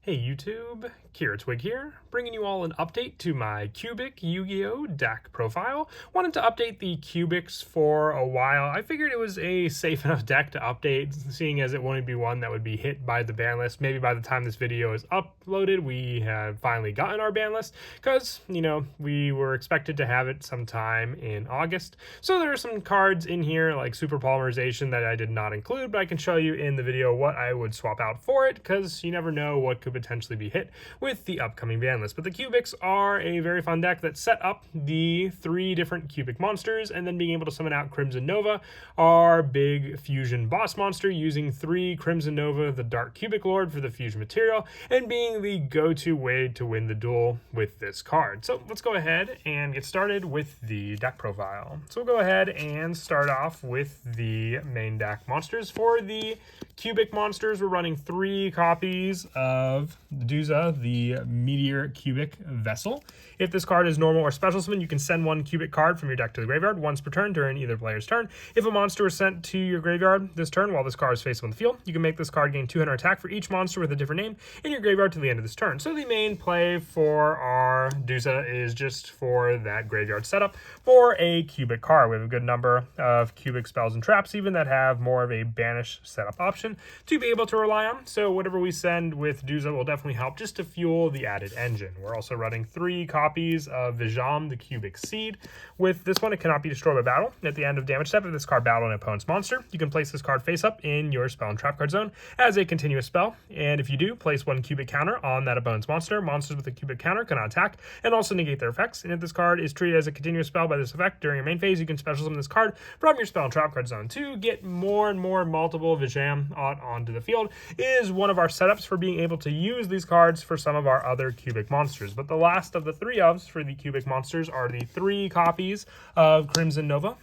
Hey YouTube, Twig here, bringing you all an update to my Cubic Yu-Gi-Oh! Deck profile. Wanted to update the Cubics for a while. I figured it was a safe enough deck to update, seeing as it wouldn't be one that would be hit by the ban list. Maybe by the time this video is uploaded, we have finally gotten our ban list, because, we were expected to have it sometime in August. So there are some cards in here, like Super Polymerization, that I did not include, but I can show you in the video what I would swap out for it, because you never know what could potentially be hit with the upcoming ban list. But the Cubics are a very fun deck that set up the 3 different Cubic monsters, and then being able to summon out Crimson Nova, our big fusion boss monster, using 3 Crimson Nova, the Dark Cubic Lord, for the fusion material, and being the go-to way to win the duel with this card. So let's go ahead and get started with the deck profile. So we'll go ahead and start off with the main deck monsters. For the Cubic monsters, we're running 3 copies of Duza, the Meteor Cubic Vessel. If this card is normal or special summon, you can send 1 Cubic card from your deck to the graveyard once per turn during either player's turn. If a monster is sent to your graveyard this turn while this card is face up on the field, you can make this card gain 200 attack for each monster with a different name in your graveyard to the end of this turn. So the main play for our Duza is just for that graveyard setup for a Cubic card. We have a good number of Cubic spells and traps even that have more of a banish setup option to be able to rely on. So whatever we send with Duza will definitely help just to fuel the added engine. We're also running 3 copies of Vijam, the Cubic Seed. With this one, it cannot be destroyed by battle. At the end of damage step, if this card battled an opponent's monster, you can place this card face up in your spell and trap card zone as a continuous spell. And if you do, place 1 Cubic counter on that opponent's monster. Monsters with a Cubic counter cannot attack and also negate their effects. And if this card is treated as a continuous spell by this effect during your main phase, you can special summon this card from your spell and trap card zone. To get more and more multiple Vijam onto the field is one of our setups for being able to use these cards for some of our other Cubic monsters. But the last of the 3 ofs for the Cubic monsters are the 3 copies of Crimson Nova,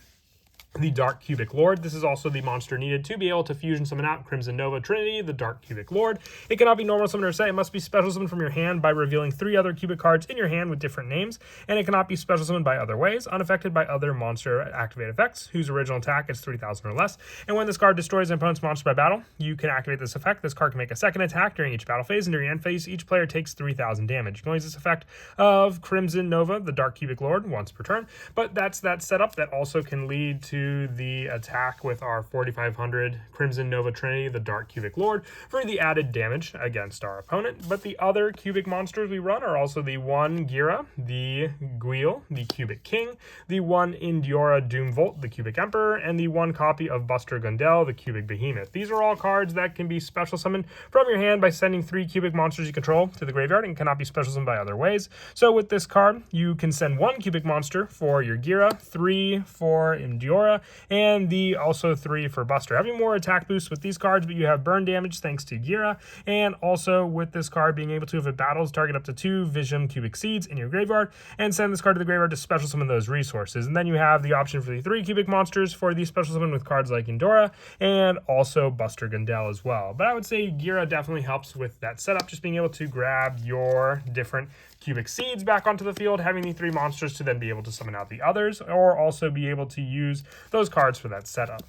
the Dark Cubic Lord. This is also the monster needed to be able to fusion summon out Crimson Nova Trinity, the Dark Cubic Lord. It cannot be normal summon or set. It must be special summoned from your hand by revealing 3 other Cubic cards in your hand with different names, and it cannot be special summoned by other ways, unaffected by other monster activate effects, whose original attack is 3,000 or less. And when this card destroys an opponent's monster by battle, you can activate this effect. This card can make a second attack during each battle phase, and during end phase, each player takes 3,000 damage. You can use this effect of Crimson Nova, the Dark Cubic Lord, once per turn, but that's that setup that also can lead to the attack with our 4,500 Crimson Nova Trinity, the Dark Cubic Lord, for the added damage against our opponent. But the other Cubic monsters we run are also the 1 Gira, the Yugioh, the Cubic King, the 1 Indiora Doomvolt, the Cubic Emperor, and the 1 copy of Buster Gundel, the Cubic Behemoth. These are all cards that can be special summoned from your hand by sending 3 Cubic monsters you control to the graveyard and cannot be special summoned by other ways. So with this card, you can send 1 Cubic monster for your Gira, 3 for Indiora, and also 3 for Buster. Having more attack boosts with these cards, but you have burn damage thanks to Gira, and also with this card being able to, if it battles, target up to 2 Vijam Cubic Seeds in your graveyard, and send this card to the graveyard to special summon those resources. And then you have the option for the 3 Cubic monsters for the special summon with cards like Indora, and also Buster Gundel as well. But I would say Gira definitely helps with that setup, just being able to grab your different Cubic Seeds back onto the field, having the 3 monsters to then be able to summon out the others, or also be able to use those cards for that setup.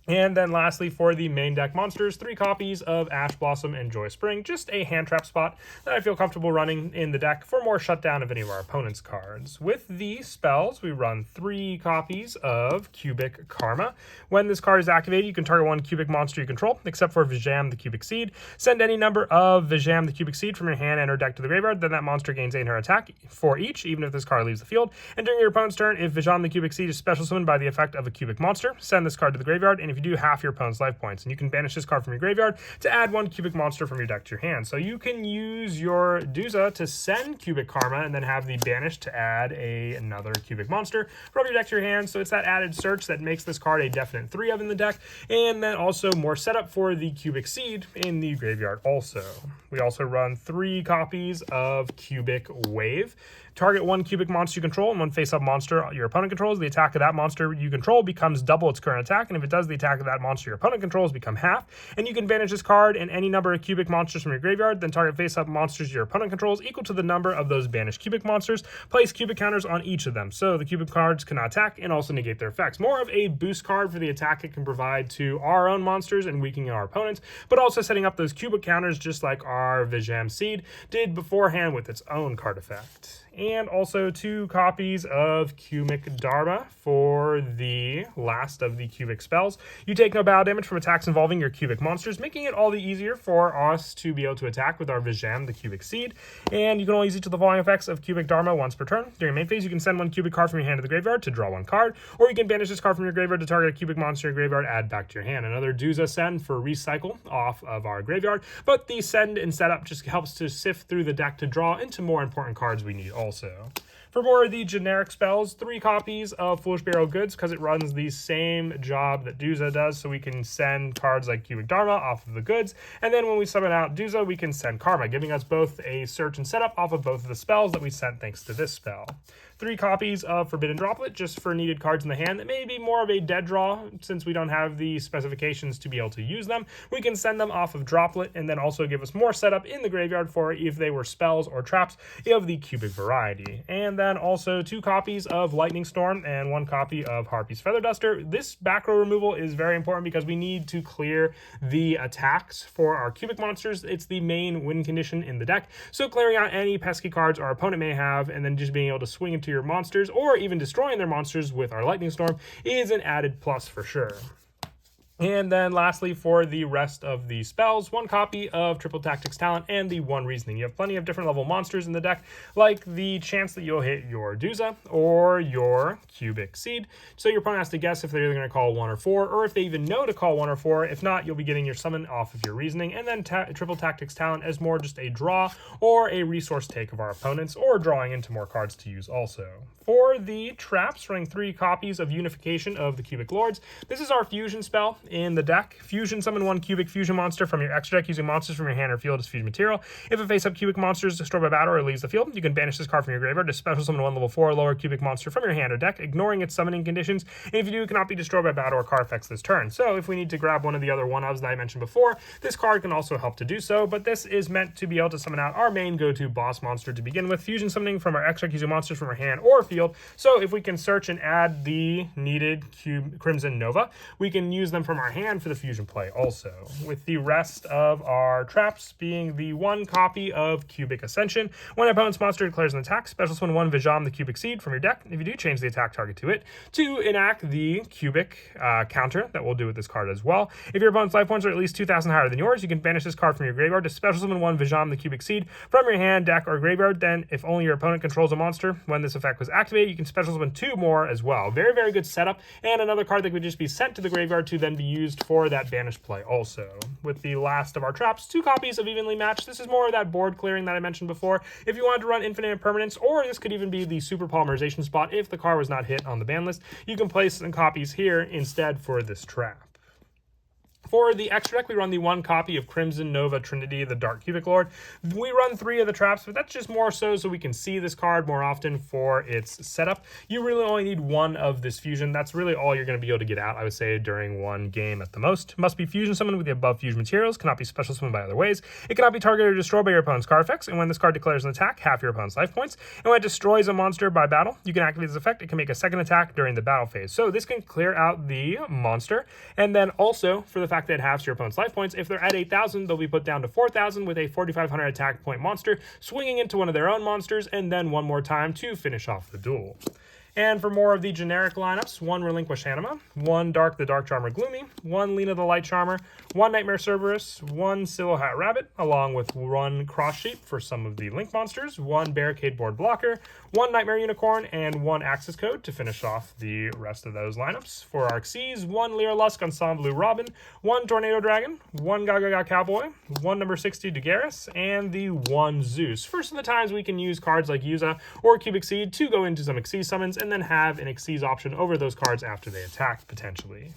And then lastly, for the main deck monsters, 3 copies of Ash Blossom and Joy Spring, just a hand trap spot that I feel comfortable running in the deck for more shutdown of any of our opponent's cards. With the spells, we run 3 copies of Cubic Karma. When this card is activated, you can target 1 Cubic monster you control, except for Vijam the Cubic Seed. Send any number of Vijam the Cubic Seed from your hand and or deck to the graveyard, then that monster gains 800 attack for each, even if this card leaves the field. And during your opponent's turn, if Vijam the Cubic Seed is special summoned by the effect of a Cubic monster, send this card to the graveyard, and if you do, half your opponent's life points, and you can banish this card from your graveyard to add 1 Cubic monster from your deck to your hand. So you can use your Duza to send Cubic Karma and then have the banish to add another Cubic monster from your deck to your hand. So it's that added search that makes this card a definite 3 of in the deck, and then also more setup for the Cubic Seed in the graveyard also. We also run 3 copies of Cubic Wave. Target 1 Cubic monster you control and 1 face-up monster your opponent controls. The attack of that monster you control becomes double its current attack, and if it does, the attack of that monster your opponent controls become half, and you can banish this card and any number of cubic monsters from your graveyard, then target face-up monsters your opponent controls equal to the number of those banished cubic monsters. Place cubic counters on each of them, so the cubic cards cannot attack and also negate their effects. More of a boost card for the attack it can provide to our own monsters and weakening our opponents, but also setting up those cubic counters just like our Vijam Seed did beforehand with its own card effect. And also 2 copies of Cubic Dharma for the last of the cubic spells. You take no battle damage from attacks involving your cubic monsters, making it all the easier for us to be able to attack with our Vijam, the Cubic Seed. And you can only use each of the following effects of Cubic Dharma once per turn. During main phase, you can send 1 cubic card from your hand to the graveyard to draw 1 card, or you can banish this card from your graveyard to target a cubic monster in your graveyard, add back to your hand. Another Duza send for recycle off of our graveyard, but the send and setup just helps to sift through the deck to draw into more important cards we need also. For more of the generic spells, 3 copies of Foolish Burial Goods because it runs the same job that Duza does, so we can send cards like Cubic Dharma off of the goods, and then when we summon out Duza, we can send Karma, giving us both a search and setup off of both of the spells that we sent thanks to this spell. 3 copies of Forbidden Droplet just for needed cards in the hand that may be more of a dead draw since we don't have the specifications to be able to use them. We can send them off of Droplet and then also give us more setup in the graveyard for if they were spells or traps of the cubic variety. And then also 2 copies of Lightning Storm and 1 copy of Harpy's Feather Duster. This back row removal is very important because we need to clear the attacks for our cubic monsters. It's the main win condition in the deck, so clearing out any pesky cards our opponent may have and then just being able to swing into your monsters or even destroying their monsters with our Lightning Storm is an added plus for sure. And then lastly, for the rest of the spells, 1 copy of Triple Tactics Talent and the 1 Reasoning. You have plenty of different level monsters in the deck, like the chance that you'll hit your Duza or your Cubic Seed. So your opponent has to guess if they're either going to call 1 or 4, or if they even know to call 1 or 4. If not, you'll be getting your summon off of your Reasoning. And then Triple Tactics Talent as more just a draw or a resource take of our opponents, or drawing into more cards to use also. For the traps, running 3 copies of Unification of the Cubic Lords. This is our fusion spell in the deck. Fusion, summon 1 cubic fusion monster from your extra deck using monsters from your hand or field as fusion material. If a face-up cubic monster is destroyed by battle or leaves the field, you can banish this card from your graveyard to special summon 1 level 4 or lower cubic monster from your hand or deck, ignoring its summoning conditions. And if you do, it cannot be destroyed by battle or card effects this turn. So if we need to grab one of the other one-ofs that I mentioned before, this card can also help to do so, but this is meant to be able to summon out our main go-to boss monster to begin with, fusion summoning from our extra deck using monsters from our hand or field. So if we can search and add the needed Crimson Nova, we can use them from our hand for the fusion play also, with the rest of our traps being the 1 copy of Cubic Ascension. When an opponent's monster declares an attack, special summon 1 Vijam, the Cubic Seed from your deck. If you do, change the attack target to it to enact the cubic counter that we'll do with this card as well. If your opponent's life points are at least 2,000 higher than yours, you can banish this card from your graveyard to special summon 1 Vijam, the Cubic Seed from your hand, deck, or graveyard. Then, if only your opponent controls a monster when this effect was activated, you can special summon 2 more as well. Very, very good setup, and another card that would just be sent to the graveyard to then be used for that banished play also. With the last of our traps, 2 copies of Evenly Matched. This is more of that board clearing that I mentioned before. If you wanted to run Infinite Impermanence, or this could even be the Super Polymerization spot if the card was not hit on the ban list, you can place some copies here instead for this trap. For the extra deck, we run the 1 copy of Crimson Nova Trinity, the Dark Cubic Lord. We run 3 of the traps, but that's just more so we can see this card more often for its setup. You really only need 1 of this fusion. That's really all you're going to be able to get out, I would say, during 1 game at the most. Must be fusion summoned with the above fusion materials. Cannot be special summoned by other ways. It cannot be targeted or destroyed by your opponent's card effects. And when this card declares an attack, half your opponent's life points. And when it destroys a monster by battle, you can activate this effect. It can make a second attack during the battle phase. So this can clear out the monster. And then also, for the fact that it halves your opponent's life points, if they're at 8,000, they'll be put down to 4,000 with a 4,500 attack point monster, swinging into one of their own monsters, and then 1 more time to finish off the duel. And for more of the generic lineups, 1 Relinquish Anima, 1 Dark the Dark Charmer Gloomy, 1 Lena the Light Charmer, 1 Nightmare Cerberus, 1 Silhouette Rabbit, along with 1 Cross Sheep for some of the Link monsters, 1 Barricade Board Blocker, 1 Nightmare Unicorn, and 1 Axis Code to finish off the rest of those lineups. For our Xyz, 1 Lyra Lusk Ensemble Blue Robin, 1 Tornado Dragon, 1 Gaga Cowboy, 1 number 60 Dagaris, and the 1 Zeus. For some of the times we can use cards like Yuza or Cubic Seed to go into some Xyz summons and then have an Xyz option over those cards after they attack, potentially.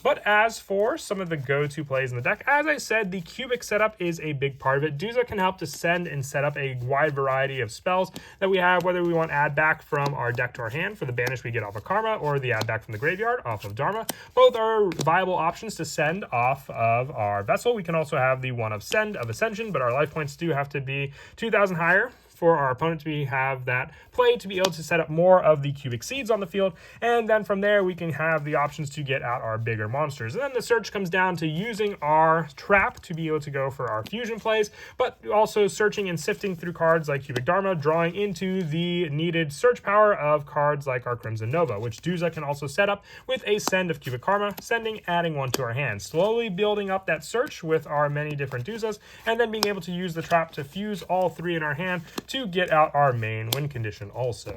But as for some of the go-to plays in the deck, as I said, the cubic setup is a big part of it. Duza can help to send and set up a wide variety of spells that we have, whether we want add back from our deck to our hand for the banish we get off of Karma, or the add back from the graveyard off of Dharma. Both are viable options to send off of our vessel. We can also have the one of Send of Ascension, but our life points do have to be 2,000 higher for our opponent to have that play to be able to set up more of the cubic seeds on the field, and then from there we can have the options to get out our bigger monsters. And then the search comes down to using our trap to be able to go for our fusion plays, but also searching and sifting through cards like Cubic Dharma, drawing into the needed search power of cards like our Crimson Nova, which Duza can also set up with a Send of Cubic Karma, sending, adding one to our hand, slowly building up that search with our many different Duzas, and then being able to use the trap to fuse all three in our hand to get out our main win condition also.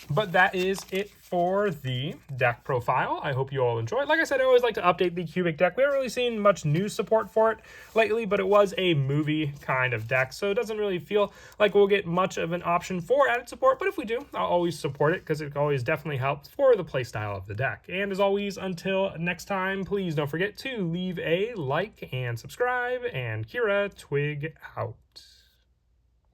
But that is it for the deck profile. I hope you all enjoyed. Like I said, I always like to update the cubic deck. We haven't really seen much new support for it lately, but it was a movie kind of deck, so it doesn't really feel like we'll get much of an option for added support, but if we do, I'll always support it because it always definitely helps for the playstyle of the deck. And as always, until next time, please don't forget to leave a like and subscribe, and Kira Twig out.